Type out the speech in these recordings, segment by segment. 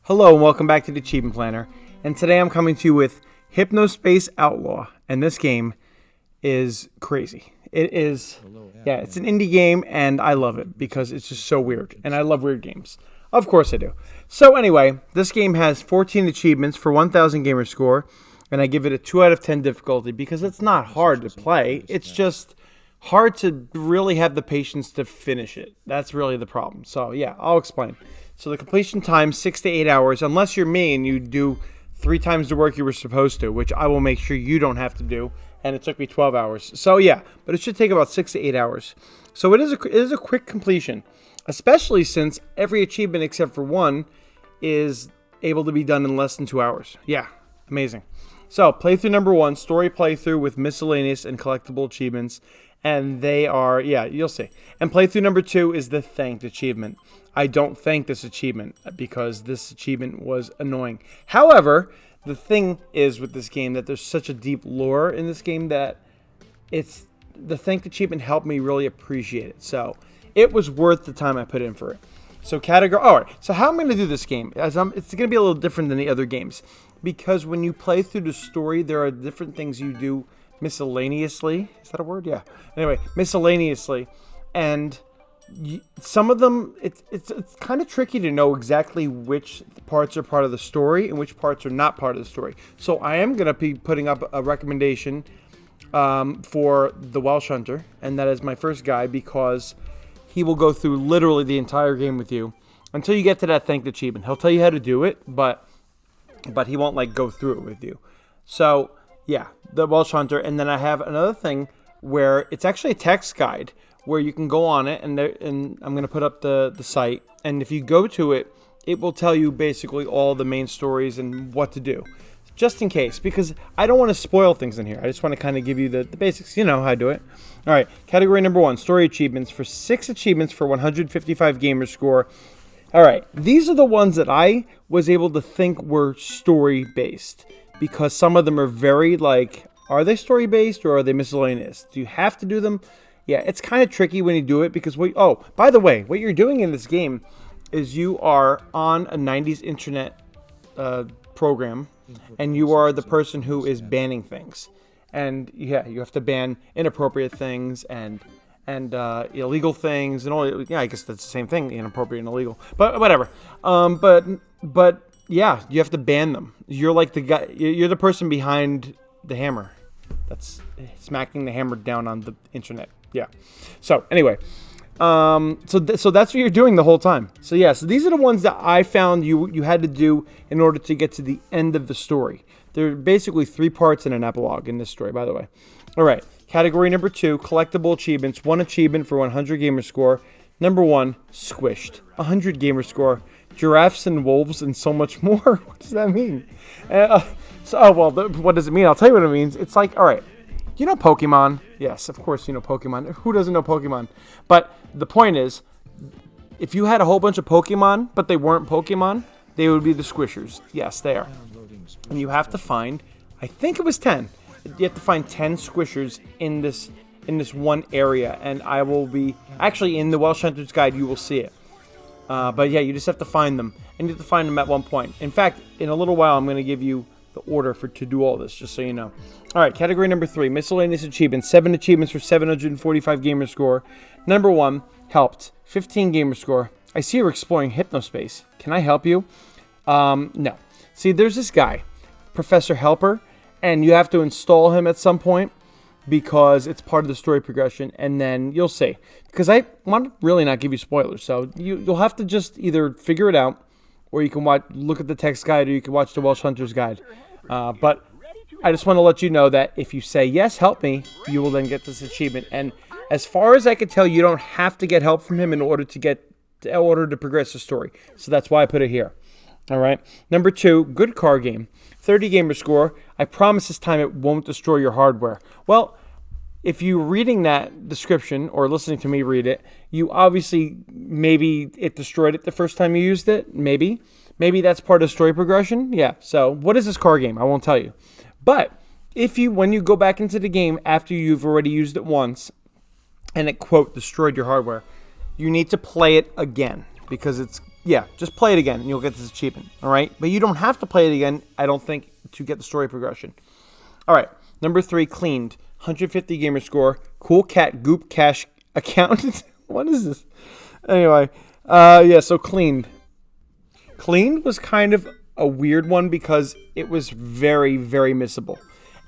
Hello and welcome back to the Achievement Planner, and today I'm coming to you with Hypnospace Outlaw, and this game is crazy. It is, it's an indie game, and I love it because it's just so weird, and I love weird games. Of course I do. So anyway, this game has 14 achievements for 1,000 gamer score, and I give it a 2 out of 10 difficulty because it's not hard to play. It's just hard to really have the patience to finish it. That's really the problem. So yeah, I'll explain. So the completion time, 6 to 8 hours, unless you're me and you do 3 times the work you were supposed to, which I will make sure you don't have to do, and it took me 12 hours. So yeah, but it should take about 6 to 8 hours. So it is a quick completion, especially since every achievement except for one is able to be done in less than 2 hours. Yeah, amazing. So playthrough number 1, story playthrough with miscellaneous and collectible achievements, and they are, yeah, you'll see. And playthrough number 2 is the thanked achievement. I don't thank this achievement because this achievement was annoying. However, the thing is with this game that there's such a deep lore in this game that it's the thanked achievement helped me really appreciate it. So it was worth the time I put in for it. So category. All right. So how I'm going to do this game? It's going to be a little different than the other games because when you play through the story, there are different things you do miscellaneously. Is that a word? Yeah. Anyway, miscellaneously, and some of them, it's kind of tricky to know exactly which parts are part of the story and which parts are not part of the story. So I am going to be putting up a recommendation for the Welsh Hunter, and that is my first guy because he will go through literally the entire game with you until you get to that thanked achievement. He'll tell you how to do it, but he won't like go through it with you. So yeah, the Welsh Hunter, and then I have another thing where it's actually a text guide where you can go on it, and I'm going to put up the site, and if you go to it, it will tell you basically all the main stories and what to do, just in case, because I don't want to spoil things in here. I just want to kind of give you the basics. You know how I do it. All right, category number 1, story achievements for 6 achievements for 155 gamer score. All right, these are the ones that I was able to think were story-based, because some of them are very, like, are they story-based or are they miscellaneous? Do you have to do them? Yeah, it's kind of tricky when you do it because by the way, what you're doing in this game is you are on a 90s internet program, and you are the person who is banning things. And yeah, you have to ban inappropriate things and illegal things and all. Yeah, I guess that's the same thing, inappropriate and illegal. But whatever. But yeah, you have to ban them. You're like the guy. You're the person behind the hammer that's smacking the hammer down on the internet. Yeah. So anyway, so that's what you're doing the whole time. So yeah, so these are the ones that I found you had to do in order to get to the end of the story. There are basically 3 parts and an epilogue in this story, by the way. All right. Category number 2, collectible achievements. 1 achievement for 100 gamer score. Number 1, squished. 100 gamer score. Giraffes and wolves and so much more. What does that mean? What does it mean? I'll tell you what it means. It's like, all right. You know Pokemon? Yes, of course you know Pokemon. Who doesn't know Pokemon? But the point is, if you had a whole bunch of Pokemon, but they weren't Pokemon, they would be the squishers. Yes, they are. And you have to find, I think it was 10. You have to find 10 squishers in this one area, and I will be actually in the Welsh Hunter's Guide. You will see it. But yeah, you just have to find them, and you have to find them at one point. In fact, in a little while, I'm going to give you the order to do all this, just so you know. All right, category number 3, miscellaneous achievements. 7 achievements for 745 gamer score. Number 1, helped. 15 gamer score. I see you're exploring Hypnospace. Can I help you? No. See, there's this guy, Professor Helper, and you have to install him at some point because it's part of the story progression, and then you'll see. Because I want to really not give you spoilers, so you'll have to just either figure it out, or you can look at the text guide, or you can watch the Welsh Hunter's Guide. But I just want to let you know that if you say, yes, help me, you will then get this achievement. And as far as I can tell, you don't have to get help from him in order to progress the story. So that's why I put it here. All right. Number 2, good car game. 30 gamer score. I promise this time it won't destroy your hardware. Well, if you're reading that description or listening to me read it, you obviously, maybe it destroyed it the first time you used it. Maybe that's part of story progression. Yeah. So what is this car game? I won't tell you. But when you go back into the game after you've already used it once and it, quote, destroyed your hardware, you need to play it again because it's yeah, just play it again and you'll get this achievement, all right? But you don't have to play it again, I don't think, to get the story progression. All right, number 3, cleaned. 150 gamer score. Cool cat goop cash account. What is this? Anyway, yeah, so cleaned. Cleaned was kind of a weird one because it was very, very missable.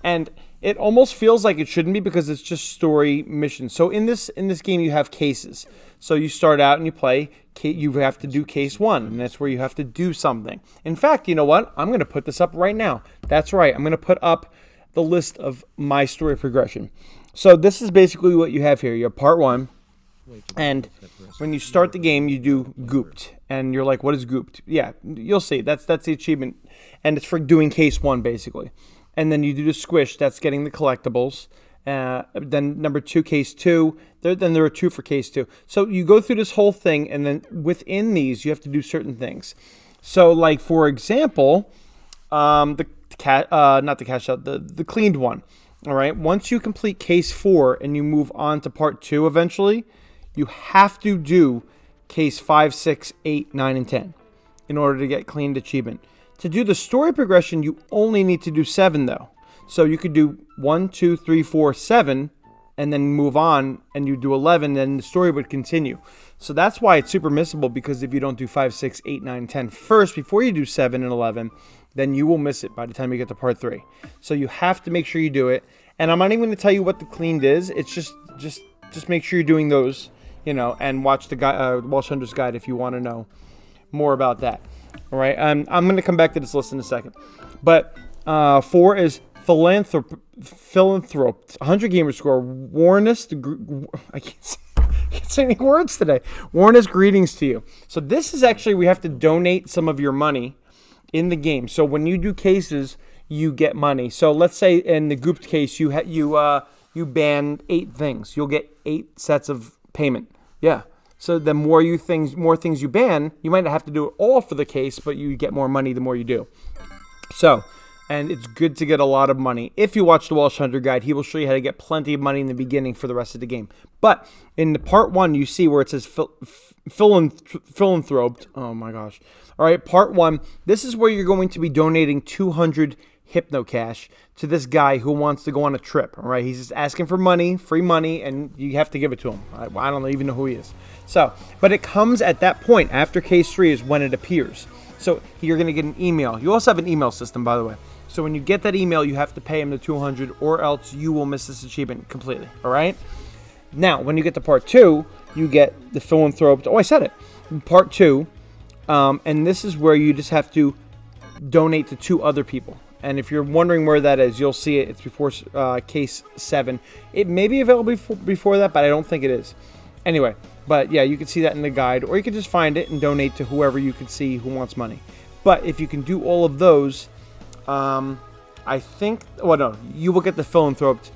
And it almost feels like it shouldn't be because it's just story missions. So in this game, you have cases. So you start out and you play. You have to do case 1, and that's where you have to do something. In fact, you know what? I'm going to put this up right now. That's right. I'm going to put up the list of my story progression. So this is basically what you have here. You have part 1, and when you start the game, you do gooped, and you're like, what is gooped? Yeah, you'll see. That's the achievement, and it's for doing case 1, basically. And then you do the squish, that's getting the collectibles. Then number 2, case 2. Then there are 2 for case 2. So you go through this whole thing, and then within these, you have to do certain things. So, like, for example, not the cash out, the cleaned one. All right. Once you complete case 4 and you move on to part 2 eventually, you have to do case 5, 6, 8, 9, and 10 in order to get cleaned achievement. To do the story progression, you only need to do 7 though. So you could do 1, 2, 3, 4, 7, and then move on, and you do 11, then the story would continue. So that's why it's super missable, because if you don't do 5, 6, 8, 9, 10 first before you do 7 and 11, then you will miss it by the time you get to part 3. So you have to make sure you do it. And I'm not even going to tell you what the cleaned is. It's just make sure you're doing those, you know, and watch the Welsh Hunter's Guide if you want to know more about that. All right. I'm going to come back to this list in a second. But 4 is philanthrope. 100 gamer score. I can't say any words today. Warnest greetings to you. So this is actually, we have to donate some of your money in the game. So when you do cases, you get money. So let's say in the gooped case, you ban 8 things. You'll get 8 sets of payment. Yeah. So the more things you ban, you might not have to do it all for the case, but you get more money the more you do. So, and it's good to get a lot of money. If you watch the Welsh Hunter Guide, he will show you how to get plenty of money in the beginning for the rest of the game. But in the part 1, you see where it says philanthroped. Oh my gosh. All right, part 1. This is where you're going to be donating 200 hypnocash to this guy who wants to go on a trip. All right, he's just asking for money, free money, and you have to give it to him. I don't even know who he is. So, but it comes at that point after case 3 is when it appears. So you're going to get an email. You also have an email system, by the way. So when you get that email, you have to pay him the 200, or else you will miss this achievement completely. All right. Now, when you get to part 2, you get the philanthroped. Oh, I said it. Part 2, and this is where you just have to donate to 2 other people. And if you're wondering where that is, you'll see it. It's before case 7. It may be available before that, but I don't think it is. Anyway, but yeah, you can see that in the guide, or you can just find it and donate to whoever you can see who wants money. But if you can do all of those, I think, well, no, you will get the philanthroped.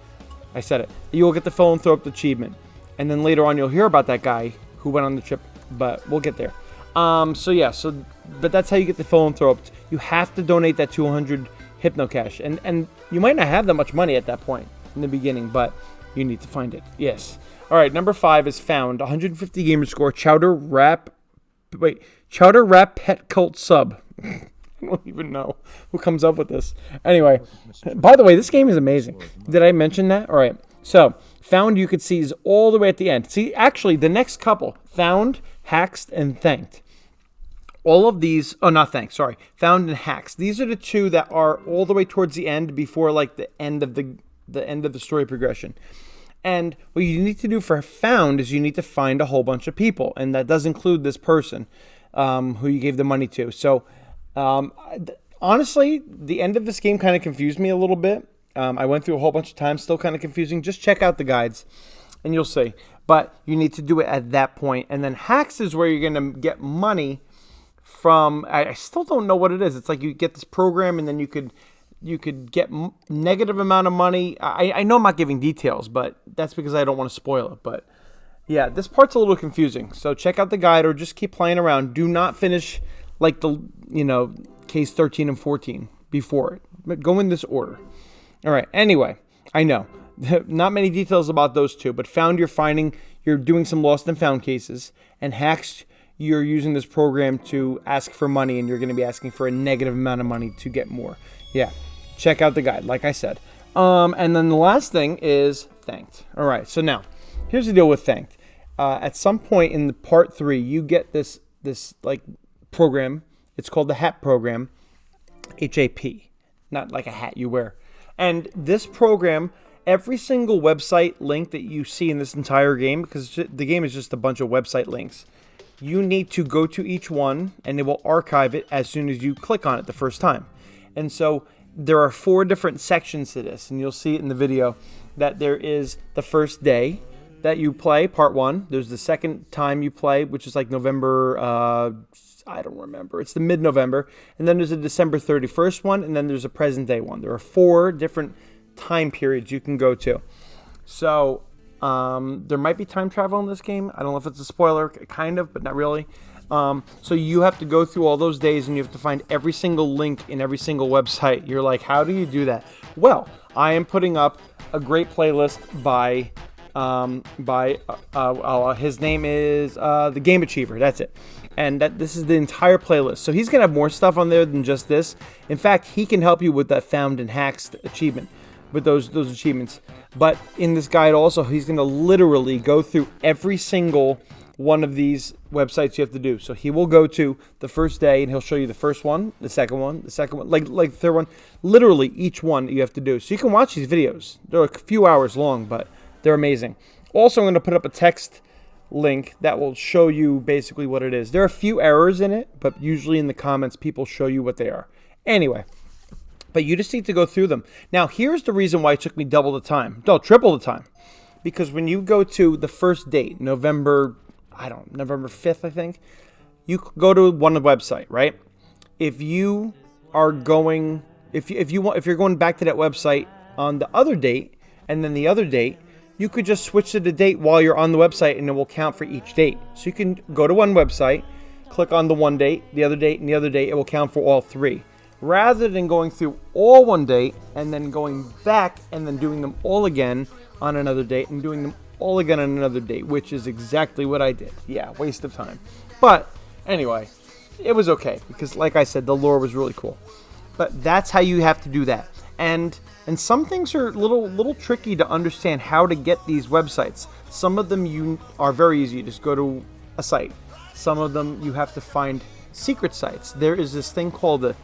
I said it. You will get the philanthroped achievement. And then later on, you'll hear about that guy who went on the trip, but we'll get there. But that's how you get the philanthroped. You have to donate that 200 hypnocash. And you might not have that much money at that point in the beginning, but you need to find it. Yes. All right, number 5 is found. 150 gamer score. Chowder Rap Pet Cult Sub. I don't even know who comes up with this. Anyway, by the way, this game is amazing. Did I mention that? All right. So, found you could see is all the way at the end. See, actually, the next couple, found, haxed, and thanked. All of these, not thanked, sorry. Found and haxed. These are the 2 that are all the way towards the end before like the end of the story progression. And what you need to do for found is you need to find a whole bunch of people. And that does include this person who you gave the money to. So, honestly, the end of this game kind of confused me a little bit. I went through a whole bunch of times, still kind of confusing. Just check out the guides and you'll see. But you need to do it at that point. And then hacks is where you're going to get money from, I still don't know what it is. It's like you get this program and then you could get negative amount of money. I know I'm not giving details, but that's because I don't want to spoil it. But yeah, this part's a little confusing. So check out the guide or just keep playing around. Do not finish like case 13 and 14 before it. But go in this order. All right. Anyway, I know not many details about those 2, but found you're doing some lost and found cases, and hacks you're using this program to ask for money, and you're going to be asking for a negative amount of money to get more. Yeah, check out the guide, like I said. And then the last thing is thanked. All right, so now here's the deal with thanked. At some point in the part 3, you get this like program. It's called the HAP program, HAP, not like a hat you wear. And this program, every single website link that you see in this entire game, because the game is just a bunch of website links, you need to go to each one, and it will archive it as soon as you click on it the first time. And so there are 4 different sections to this, and you'll see it in the video that there is the first day that you play, part 1. There's the second time you play, which is like November, I don't remember. It's the mid-November. And then there's a December 31st one, and then there's a present day one. There are 4 different time periods you can go to. So there might be time travel in this game. I don't know if it's a spoiler, kind of, but not really. So you have to go through all those days, and you have to find every single link in every single website. You're like, how do you do that? Well, I am putting up a great playlist by his name is the Game Achiever. That's it. And this is the entire playlist. So he's gonna have more stuff on there than just this. In fact, he can help you with that found and hacks achievement, with those achievements. But in this guide also, he's gonna literally go through every single one of these websites you have to do. So he will go to the first day, and he'll show you the first one, the second one, like the third one. Literally each one you have to do. So you can watch these videos. They're a few hours long, but they're amazing. Also, I'm going to put up a text link that will show you basically what it is. There are a few errors in it, but usually in the comments, people show you what they are. Anyway, but you just need to go through them. Now, here's the reason why it took me double the time. No, triple the time. Because when you go to the first date, November 5th, I think, you go to one website, right? If you are going, if you're going back to that website on the other date, and then the other date, you could just switch to the date while you're on the website, and it will count for each date. So you can go to one website, click on the one date, the other date, and the other date. It will count for all 3. Rather than going through all one date and then going back and then doing them all again on another date and doing them all again on another date, which is exactly what I did. Yeah, waste of time. But anyway, it was okay because, like I said, the lore was really cool. But that's how you have to do that. And some things are a little tricky to understand how to get these websites. Some of them are very easy. You just go to a site. Some of them you have to find secret sites. There is this thing called it's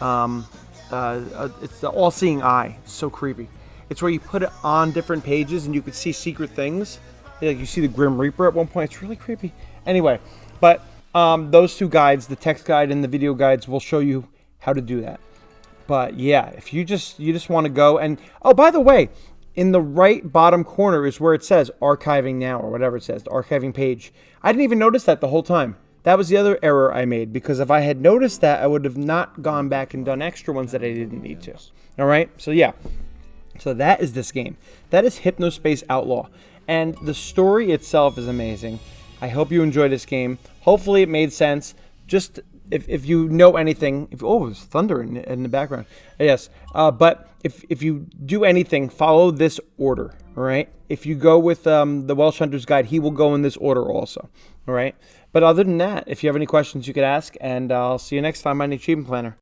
the all-seeing eye. It's so creepy. It's where you put it on different pages and you can see secret things. Like you see the Grim Reaper at one point. It's really creepy. Anyway, but those 2 guides, the text guide and the video guides, will show you how to do that. But yeah, if you just want to go, and oh, by the way, in the right bottom corner is where it says archiving now, or whatever it says, the archiving page. I didn't even notice that the whole time. That was the other error I made, because if I had noticed that, I would have not gone back and done extra ones that I didn't need to. All right, so yeah. So that is this game. That is Hypnospace Outlaw. And the story itself is amazing. I hope you enjoyed this game. Hopefully it made sense. Just if you know anything, there's thunder in the background. Yes, but if you do anything, follow this order, all right? If you go with the Welsh Hunter's Guide, he will go in this order also, all right? But other than that, if you have any questions, you could ask, and I'll see you next time on the Achievement Planner.